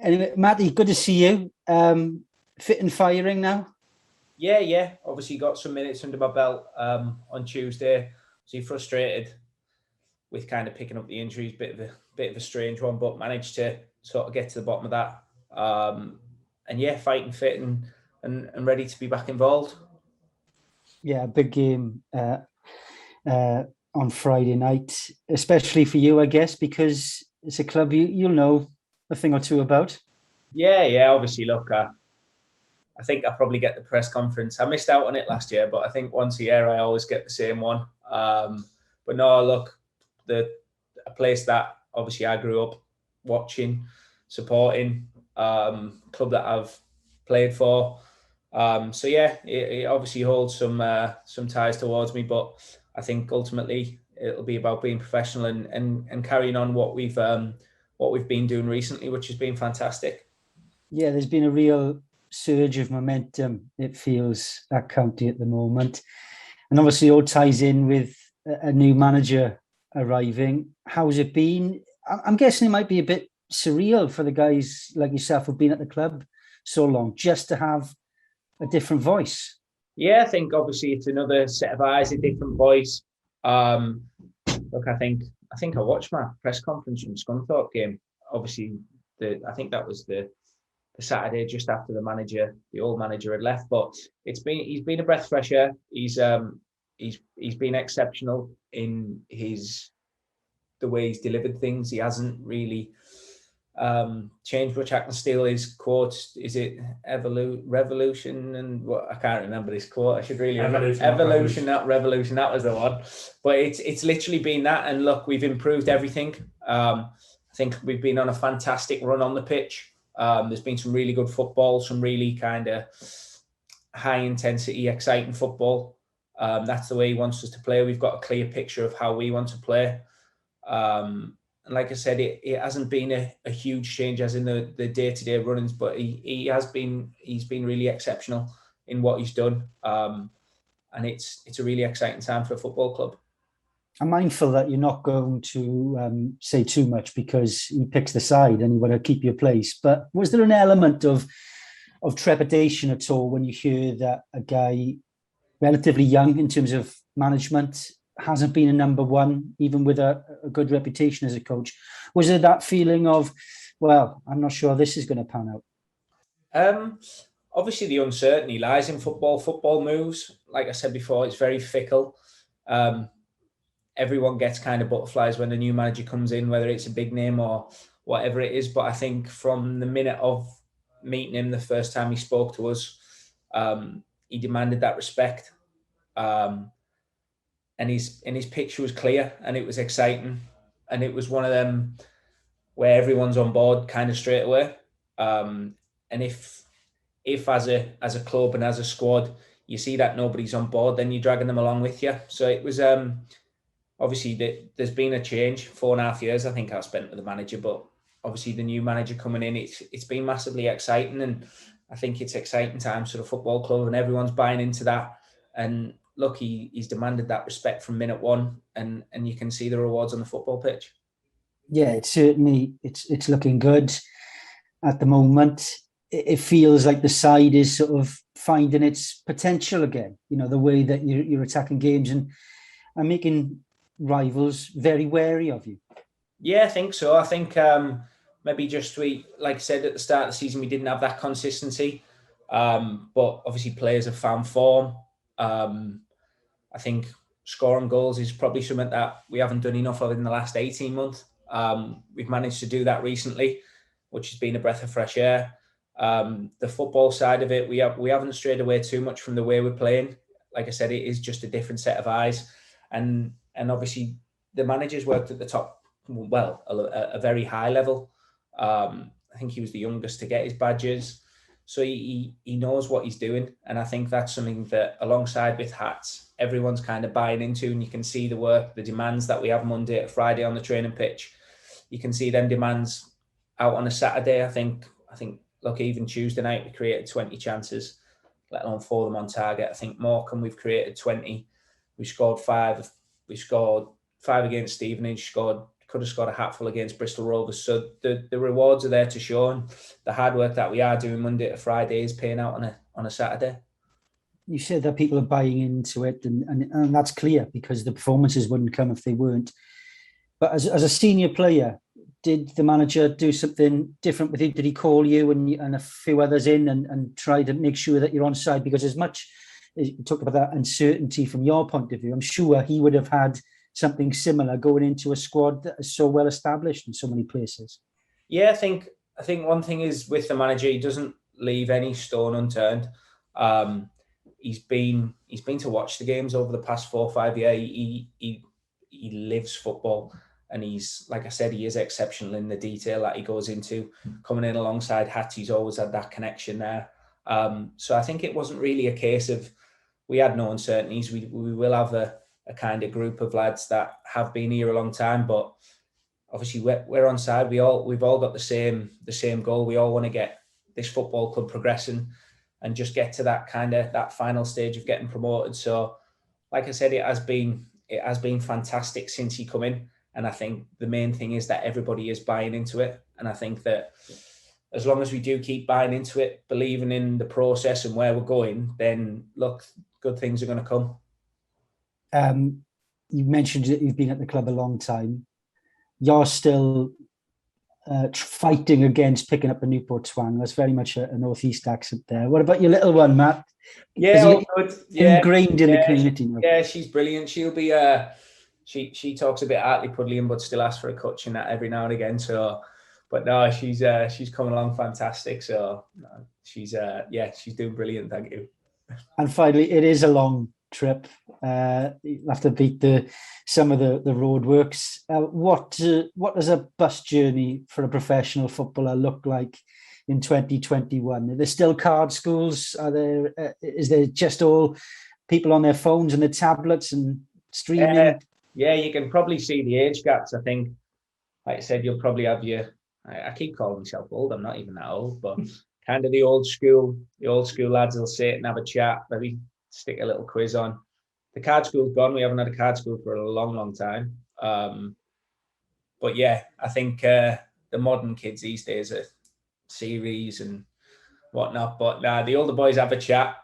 Anyway, Matty, good to see you. Fit and firing now? Yeah. Obviously got some minutes under my belt on Tuesday. So frustrated with kind of picking up the injuries, bit of a strange one, but managed to sort of get to the bottom of that. And yeah, fighting fit and ready to be back involved. Yeah, big game on Friday night, especially for you, I guess, because it's a club you'll know a thing or two about. Yeah. Obviously, look, I think I probably get the press conference. I missed out on it last year, but I think once a year I always get the same one. But no, look, a place that obviously I grew up watching, supporting, club that I've played for. So yeah, it obviously holds some ties towards me, but I think ultimately it'll be about being professional and carrying on what we've been doing recently, which has been fantastic. Yeah, there's been a real surge of momentum, it feels, at County at the moment. And obviously all ties in with a new manager arriving. How's it been? I'm guessing it might be a bit surreal for the guys like yourself who've been at the club so long, just to have a different voice. Yeah, I think obviously it's another set of eyes, a different voice. Look, I think I watched my press conference from Scunthorpe game. Obviously, I think that was the Saturday just after the old manager had left. But he's been a breath of fresh air. He's been exceptional in the way he's delivered things. He hasn't really changed much. I can steal his quotes. Is it revolution and what? I can't remember this quote. I should really evolution, not revolution. That was the one. But it's literally been that. And look, we've improved everything. I think we've been on a fantastic run on the pitch. There's been some really good football, some really kind of high intensity, exciting football. That's the way he wants us to play. We've got a clear picture of how we want to play. And like I said, it hasn't been a huge change as in the day-to-day runnings, but he's been really exceptional in what he's done. And it's a really exciting time for a football club. I'm mindful that you're not going to say too much because he picks the side and you want to keep your place. But was there an element of trepidation at all when you hear that a guy relatively young in terms of management hasn't been a number one, even with a good reputation as a coach? Was there that feeling of, well, I'm not sure this is going to pan out? Obviously, the uncertainty lies in football. Football moves. Like I said before, it's very fickle. Everyone gets kind of butterflies when a new manager comes in, whether it's a big name or whatever it is. But I think from the minute of meeting him, the first time he spoke to us, he demanded that respect. And his picture was clear and it was exciting. And it was one of them where everyone's on board kind of straight away. And if as a club and as a squad, you see that nobody's on board, then you're dragging them along with you. So it was obviously there's been a change. 4.5 years, I think, I've spent with the manager, but obviously the new manager coming in, it's been massively exciting, and I think it's exciting times for the football club, and everyone's buying into that. And look, he's demanded that respect from minute one, and you can see the rewards on the football pitch. Yeah, it's certainly it's looking good at the moment. It feels like the side is sort of finding its potential again. You know, the way that you're attacking games and making rivals very wary of you. Yeah, I think so. I think maybe just like I said at the start of the season, we didn't have that consistency. But obviously players have found form. I think scoring goals is probably something that we haven't done enough of in the last 18 months. We've managed to do that recently, which has been a breath of fresh air. The football side of it, we haven't strayed away too much from the way we're playing. Like I said, it is just a different set of eyes. And obviously the manager's worked at the top, well, a very high level. I think he was the youngest to get his badges. So he knows what he's doing. And I think that's something that, alongside with Hats, everyone's kind of buying into. And you can see the work, the demands that we have Monday to Friday on the training pitch. You can see them demands out on a Saturday. I think, look, even Tuesday night, we created 20 chances, let alone 4 of them on target. I think Morecambe, we've created 20. We scored 5. We scored 5 against Stevenage, scored a could have scored a hatful against Bristol Rovers. So the rewards are there to show, and the hard work that we are doing Monday to Friday is paying out on a Saturday. You said that people are buying into it, and that's clear because the performances wouldn't come if they weren't. But as a senior player, did the manager do something different with you? Did he call you and a few others in and try to make sure that you're on side? Because as much as you talk about that uncertainty from your point of view, I'm sure he would have had something similar going into a squad that is so well established in so many places. Yeah, I think one thing is with the manager, he doesn't leave any stone unturned. He's been to watch the games over the past 4 or 5 years. He lives football, and he's, like I said, he is exceptional in the detail that he goes into. Coming in alongside Hats, he's always had that connection there. So I think it wasn't really a case of we had no uncertainties. We will have a kind of group of lads that have been here a long time, but obviously we're on side. We've all got the same goal. We all want to get this football club progressing and just get to that final stage of getting promoted. So, like I said, it has been fantastic since he come in, and I think the main thing is that everybody is buying into it. And I think that as long as we do keep buying into it, believing in the process and where we're going, then look, good things are going to come. You mentioned that you've been at the club a long time. You're still fighting against picking up a Newport twang. That's very much a northeast accent there. What about your little one, Matt? Yeah, ingrained in the community now. Yeah, she's brilliant. She'll be she talks a bit Hartlepoolian, but still asks for a coach in that every now and again. So, but no, she's coming along fantastic. So she's doing brilliant. Thank you. And finally, it is a long trip. You have to beat some of the road works. What does a bus journey for a professional footballer look like in 2021? Are there still card schools? Is there just all people on their phones and their tablets and streaming? Yeah, you can probably see the age gaps. I think, like I said, you'll probably have I keep calling myself old. I'm not even that old, but kind of the old school lads will sit and have a chat, maybe stick a little quiz on. The card school's gone. We haven't had a card school for a long, long time. But yeah, I think the modern kids these days are series and whatnot. But the older boys have a chat,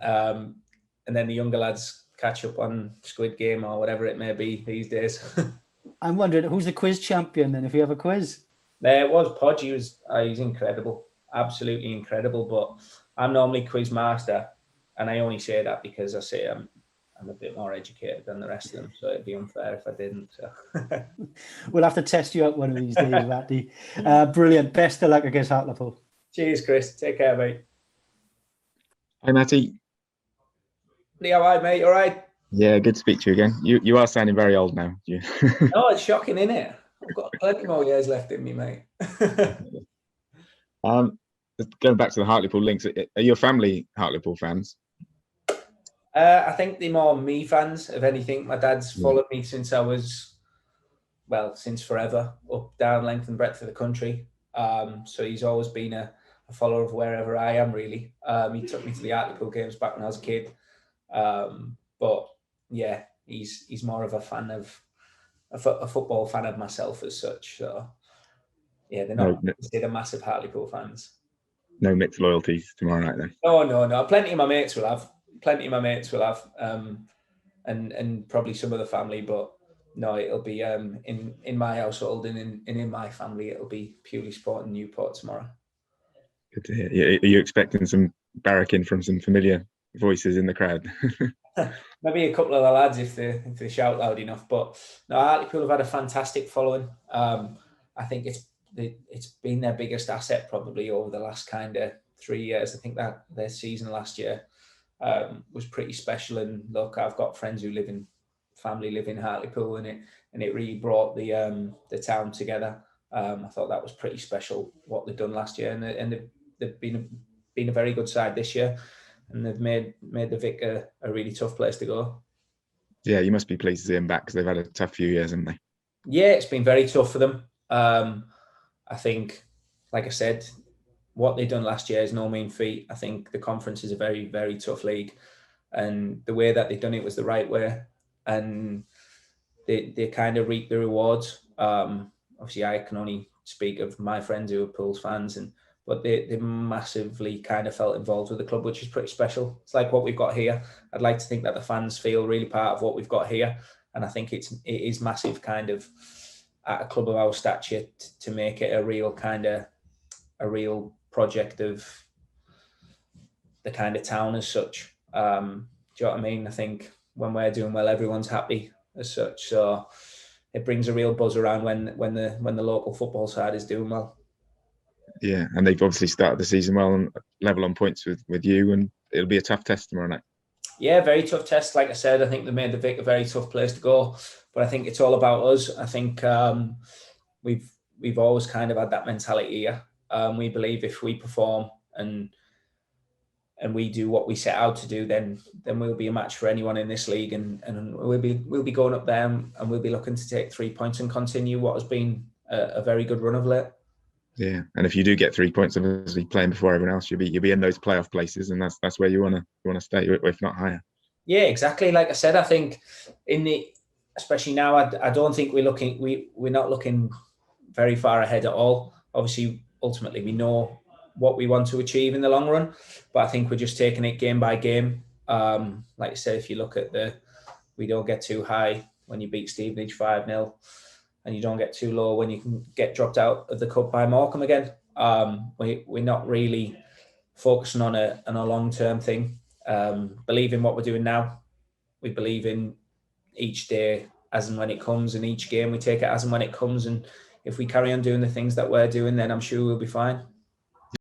and then the younger lads catch up on Squid Game or whatever it may be these days. I'm wondering, who's the quiz champion then, if you have a quiz? There was Podge. He's incredible, absolutely incredible. But I'm normally quiz master, and I only say that because I say I'm a bit more educated than the rest of them, so it'd be unfair if I didn't. So. We'll have to test you out one of these days, Matty. Brilliant. Best of luck against Hartlepool. Cheers, Chris. Take care, mate. Hi, Matty. How are you, mate? All right? Yeah, good to speak to you again. You are sounding very old now. No, it's shocking, isn't it? I've got plenty more years left in me, mate. Going back to the Hartlepool links, are your family Hartlepool fans? I think they're more me fans of anything. My dad's followed me since I was, since forever, up, down, length and breadth of the country. So he's always been a follower of wherever I am, really. He took me to the Hartlepool games back when I was a kid. But yeah, he's more of a fan of a football fan of myself as such. So yeah, they're not considered massive Hartlepool fans. No mixed loyalties tomorrow night then? No. Plenty of my mates will have. And probably some of the family, but no, it'll be in my household and in my family, it'll be purely sport and Newport tomorrow. Good to hear. Are you expecting some barracking from some familiar voices in the crowd? Maybe a couple of the lads if they shout loud enough. But no, Hartlepool have had a fantastic following. I think it's been their biggest asset probably over the last kind of 3 years. I think that their season last year was pretty special. And look, I've got friends who family live in Hartlepool, and it really brought the town together. I thought that was pretty special what they've done last year, and they've been a very good side this year, and they've made the Vic a really tough place to go. Yeah, you must be pleased to see them back because they've had a tough few years, haven't they? Yeah, it's been very tough for them. I think, like I said, what they've done last year is no mean feat. I think the conference is a very, very tough league, and the way that they've done it was the right way, and they kind of reap the rewards. Obviously, I can only speak of my friends who are Pools fans, but they massively kind of felt involved with the club, which is pretty special. It's like what we've got here. I'd like to think that the fans feel really part of what we've got here, and I think it is massive, kind of, at a club of our stature to make it a real project of the kind of town as such. Do you know what I mean? I think when we're doing well, everyone's happy as such. So it brings a real buzz around when the local football side is doing well. Yeah, and they've obviously started the season well and level on points with you, and it'll be a tough test tomorrow night. Yeah, very tough test. Like I said, I think they made the Vic a very tough place to go, but I think it's all about us. I think we've always kind of had that mentality here. We believe if we perform and we do what we set out to do, then we'll be a match for anyone in this league, and we'll be going up there and we'll be looking to take 3 points and continue what has been a very good run of late. Yeah, and if you do get 3 points, obviously playing before everyone else, you'll be in those playoff places, and that's where you want to stay, if not higher. Yeah, exactly. Like I said, I think especially now, I don't think we're not looking very far ahead at all. Obviously, ultimately, we know what we want to achieve in the long run, but I think we're just taking it game by game. Like I said, if you look at we don't get too high when you beat Stevenage 5-0. And you don't get too low when you can get dropped out of the cup by Morecambe again. We're not really focusing on a long-term thing. Believe in what we're doing now. We believe in each day as and when it comes, and each game we take it as and when it comes. And if we carry on doing the things that we're doing, then I'm sure we'll be fine.